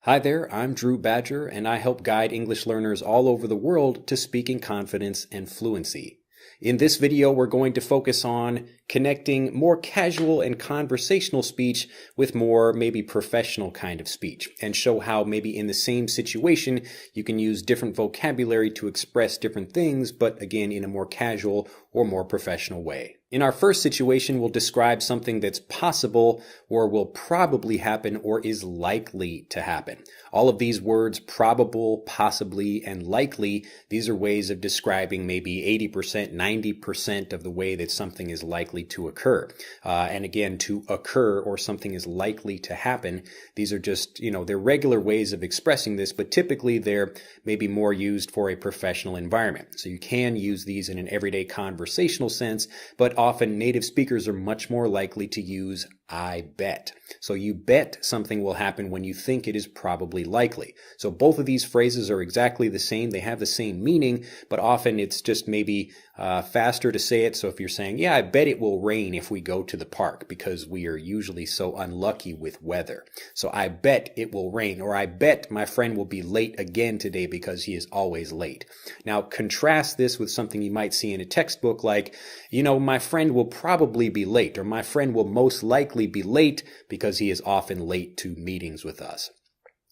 Hi there, I'm Drew Badger, and I help guide English learners all over the world to speaking confidence and fluency. In this video, we're going to focus on connecting more casual and conversational speech with more maybe professional kind of speech, and show how maybe in the same situation you can use different vocabulary to express different things, but again in a more casual or more professional way. In our first situation, we'll describe something that's possible or will probably happen or is likely to happen. All of these words, probable, possibly, and likely, these are ways of describing maybe 80%, 90% of the way that something is likely to occur. And again, to occur or something is likely to happen, these are just, they're regular ways of expressing this, but typically they're maybe more used for a professional environment. So you can use these in an everyday conversational sense, but often native speakers are much more likely to use I bet. So you bet something will happen when you think it is probably likely. So both of these phrases are exactly the same. They have the same meaning, but often it's just maybe faster to say it. So if you're saying, yeah, I bet it will rain if we go to the park because we are usually so unlucky with weather. So I bet it will rain, or I bet my friend will be late again today because he is always late. Now contrast this with something you might see in a textbook like, my friend will probably be late, or my friend will most likely be late because he is often late to meetings with us.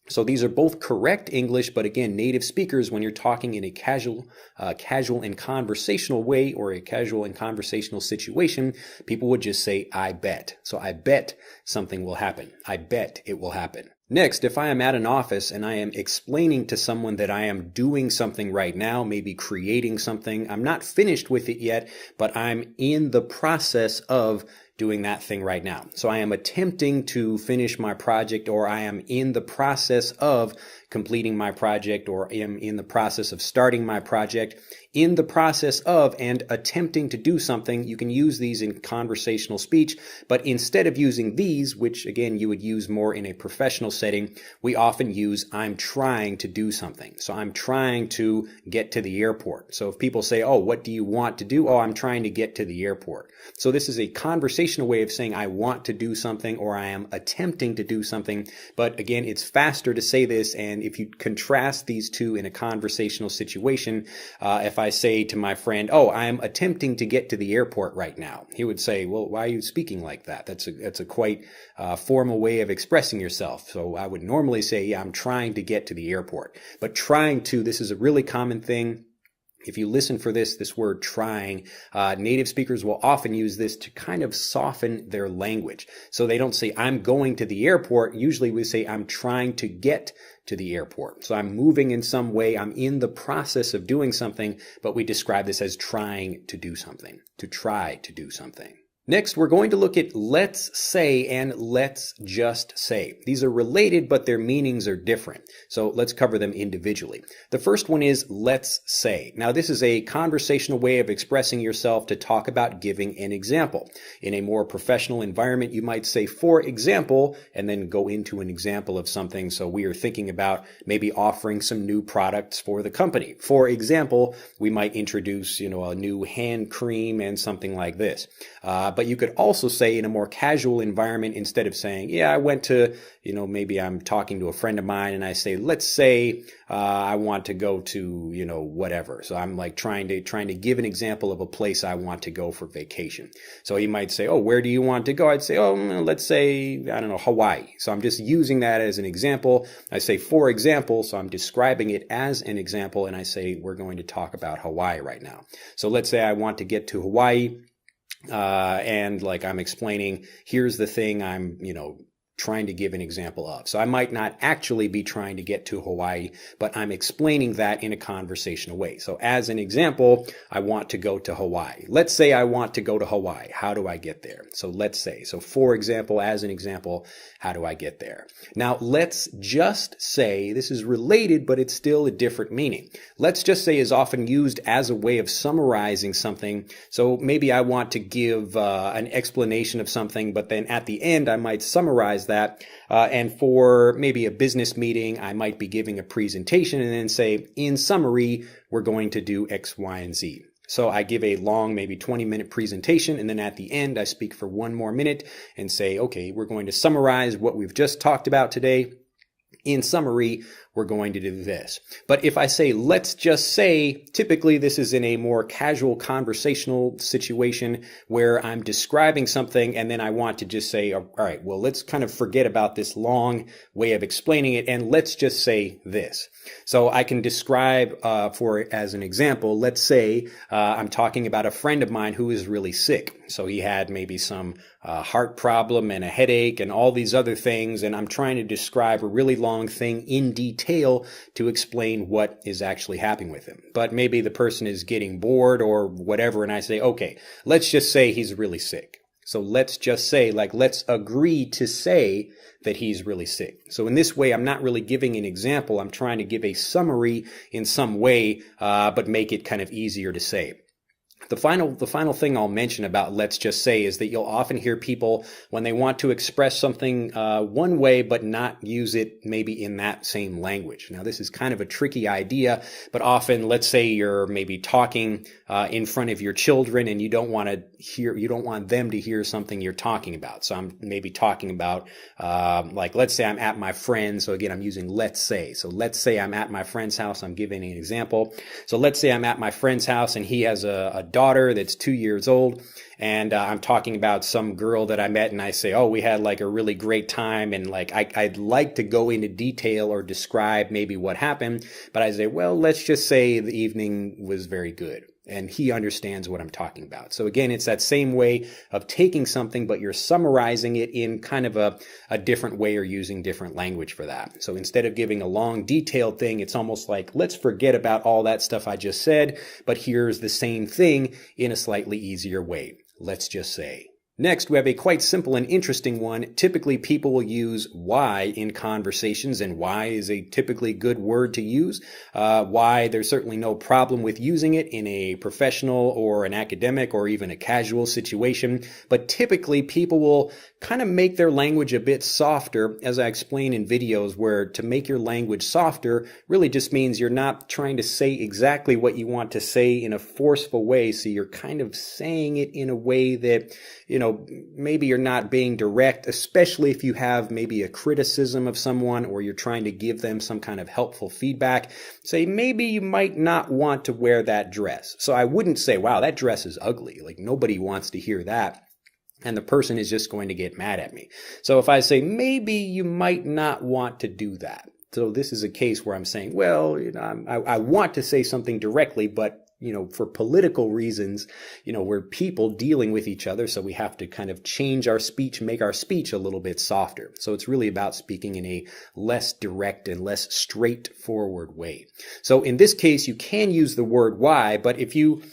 So these are both correct English, but again, native speakers, when you're talking in a casual and conversational way or a casual and conversational situation, people would just say, I bet. So I bet something will happen. I bet it will happen. Next, if I am at an office and I am explaining to someone that I am doing something right now, maybe creating something, I'm not finished with it yet, but I'm in the process of doing that thing right now. So I am attempting to finish my project, or I am in the process of completing my project, or am in the process of starting my project. In the process of and attempting to do something, you can use these in conversational speech, but instead of using these, which again you would use more in a professional setting, we often use I'm trying to do something. So I'm trying to get to the airport. So if people say, oh, what do you want to do? Oh, I'm trying to get to the airport. So this is a conversational way of saying I want to do something, or I am attempting to do something. But again, it's faster to say this, and if you contrast these two in a conversational situation, if I say to my friend, oh, I'm attempting to get to the airport right now, he would say, well, why are you speaking like that? That's a quite formal way of expressing yourself. So I would normally say, yeah, I'm trying to get to the airport. But trying to, this is a really common thing. If you listen for this word trying, native speakers will often use this to kind of soften their language. So they don't say, I'm going to the airport. Usually we say, I'm trying to get to the airport. So I'm moving in some way. I'm in the process of doing something, but we describe this as trying to do something, to try to do something. Next, we're going to look at let's say and let's just say. These are related, but their meanings are different. So let's cover them individually. The first one is let's say. Now, this is a conversational way of expressing yourself to talk about giving an example. In a more professional environment, you might say, for example, and then go into an example of something. So we are thinking about maybe offering some new products for the company. For example, we might introduce, a new hand cream and something like this. But you could also say in a more casual environment, instead of saying, yeah, I went to, maybe I'm talking to a friend of mine and I say, let's say I want to go to, whatever. So I'm like trying to give an example of a place I want to go for vacation. So he might say, oh, where do you want to go? I'd say, oh, let's say, I don't know, Hawaii. So I'm just using that as an example. I say, for example, so I'm describing it as an example, and I say, we're going to talk about Hawaii right now. So let's say I want to get to Hawaii. And like I'm explaining, here's the thing I'm, trying to give an example of. So I might not actually be trying to get to Hawaii, but I'm explaining that in a conversational way. So as an example, I want to go to Hawaii. Let's say I want to go to Hawaii. How do I get there? So let's say. So for example, as an example, how do I get there? Now let's just say, this is related, but it's still a different meaning. Let's just say is often used as a way of summarizing something. So maybe I want to give an explanation of something, but then at the end I might summarize that. And for maybe a business meeting, I might be giving a presentation and then say, in summary, we're going to do X, Y, and Z. So I give a long, maybe 20-minute presentation, and then at the end, I speak for one more minute and say, okay, we're going to summarize what we've just talked about today. In summary, we're going to do this. But if I say, let's just say, typically this is in a more casual conversational situation where I'm describing something and then I want to just say, all right, well, let's kind of forget about this long way of explaining it and let's just say this. So I can describe, as an example, let's say I'm talking about a friend of mine who is really sick. So he had maybe some heart problem and a headache and all these other things, and I'm trying to describe a really long thing in detail to explain what is actually happening with him. But maybe the person is getting bored or whatever, and I say, okay, let's just say he's really sick. So let's just say, like, let's agree to say that he's really sick. So in this way, I'm not really giving an example. I'm trying to give a summary in some way, but make it kind of easier to say. The final thing I'll mention about let's just say is that you'll often hear people when they want to express something one way but not use it maybe in that same language. Now this is kind of a tricky idea, but often let's say you're maybe talking in front of your children and you don't want them to hear something you're talking about. So I'm maybe talking about like let's say I'm at my friend's. So again, I'm using let's say. So let's say I'm at my friend's house. I'm giving an example. So let's say I'm at my friend's house and he has a daughter that's 2 years old, and I'm talking about some girl that I met, and I say, oh, we had like a really great time, and like I'd like to go into detail or describe maybe what happened, but I say, well, let's just say the evening was very good. And he understands what I'm talking about. So again, it's that same way of taking something, but you're summarizing it in kind of a different way or using different language for that. So instead of giving a long detailed thing, it's almost like, let's forget about all that stuff I just said, but here's the same thing in a slightly easier way. Let's just say. Next, we have a quite simple and interesting one. Typically, people will use why in conversations, and why is a typically good word to use. Why, there's certainly no problem with using it in a professional or an academic or even a casual situation. But typically, people will kind of make their language a bit softer, as I explain in videos, where to make your language softer really just means you're not trying to say exactly what you want to say in a forceful way. So you're kind of saying it in a way that, maybe you're not being direct, especially if you have maybe a criticism of someone or you're trying to give them some kind of helpful feedback. Say, maybe you might not want to wear that dress. So I wouldn't say, wow, that dress is ugly. Like nobody wants to hear that. And the person is just going to get mad at me. So if I say, maybe you might not want to do that. So this is a case where I'm saying, well, I want to say something directly, but for political reasons, we're people dealing with each other. So we have to kind of change our speech, make our speech a little bit softer. So it's really about speaking in a less direct and less straightforward way. So in this case, you can use the word why, but if you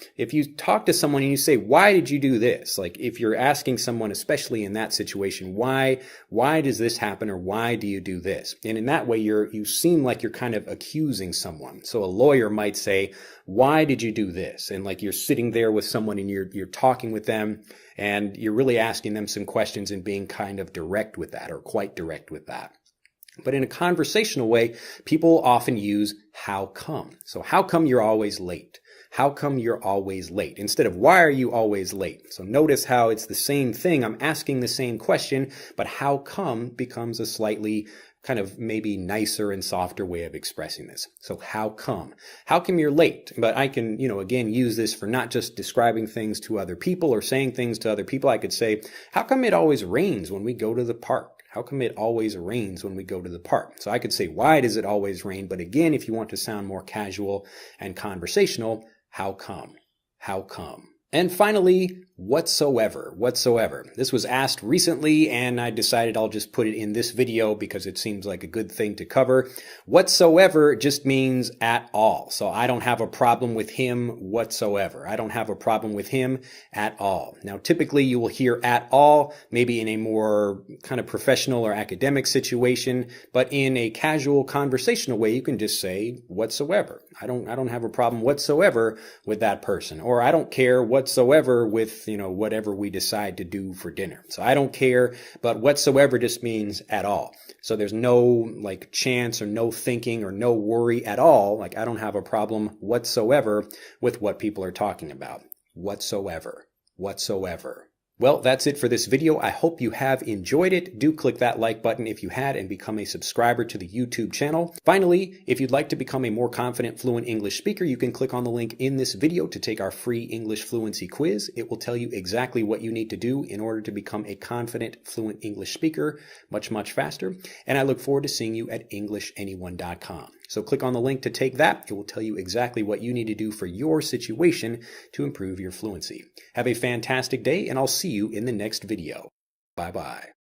talk to someone and you say, why did you do this? Like if you're asking someone, especially in that situation, why does this happen? Or why do you do this? And in that way, you seem like you're kind of accusing someone. So a lawyer might say, why did you do this? And like you're sitting there with someone and you're talking with them and you're really asking them some questions and being kind of direct with that or quite direct with that. But in a conversational way, people often use how come. So how come you're always late? How come you're always late? Instead of why are you always late? So notice how it's the same thing. I'm asking the same question, but how come becomes a slightly kind of maybe nicer and softer way of expressing this. So how come? How come you're late? But I can, again, use this for not just describing things to other people or saying things to other people. I could say, how come it always rains when we go to the park? How come it always rains when we go to the park? So I could say, why does it always rain? But again, if you want to sound more casual and conversational, how come? How come? And finally, whatsoever. This was asked recently and I decided I'll just put it in this video because it seems like a good thing to cover. Whatsoever just means at all. So I don't have a problem with him whatsoever. I don't have a problem with him at all. Now, typically you will hear at all, maybe in a more kind of professional or academic situation, but in a casual conversational way, you can just say whatsoever. I don't have a problem whatsoever with that person, or I don't care whatsoever with whatever we decide to do for dinner. So I don't care, but whatsoever just means at all. So there's no like chance or no thinking or no worry at all. Like I don't have a problem whatsoever with what people are talking about. Whatsoever. Well, that's it for this video. I hope you have enjoyed it. Do click that like button if you had and become a subscriber to the YouTube channel. Finally, if you'd like to become a more confident, fluent English speaker, you can click on the link in this video to take our free English fluency quiz. It will tell you exactly what you need to do in order to become a confident, fluent English speaker much, much faster. And I look forward to seeing you at EnglishAnyone.com. So click on the link to take that. It will tell you exactly what you need to do for your situation to improve your fluency. Have a fantastic day, and I'll see you in the next video. Bye-bye.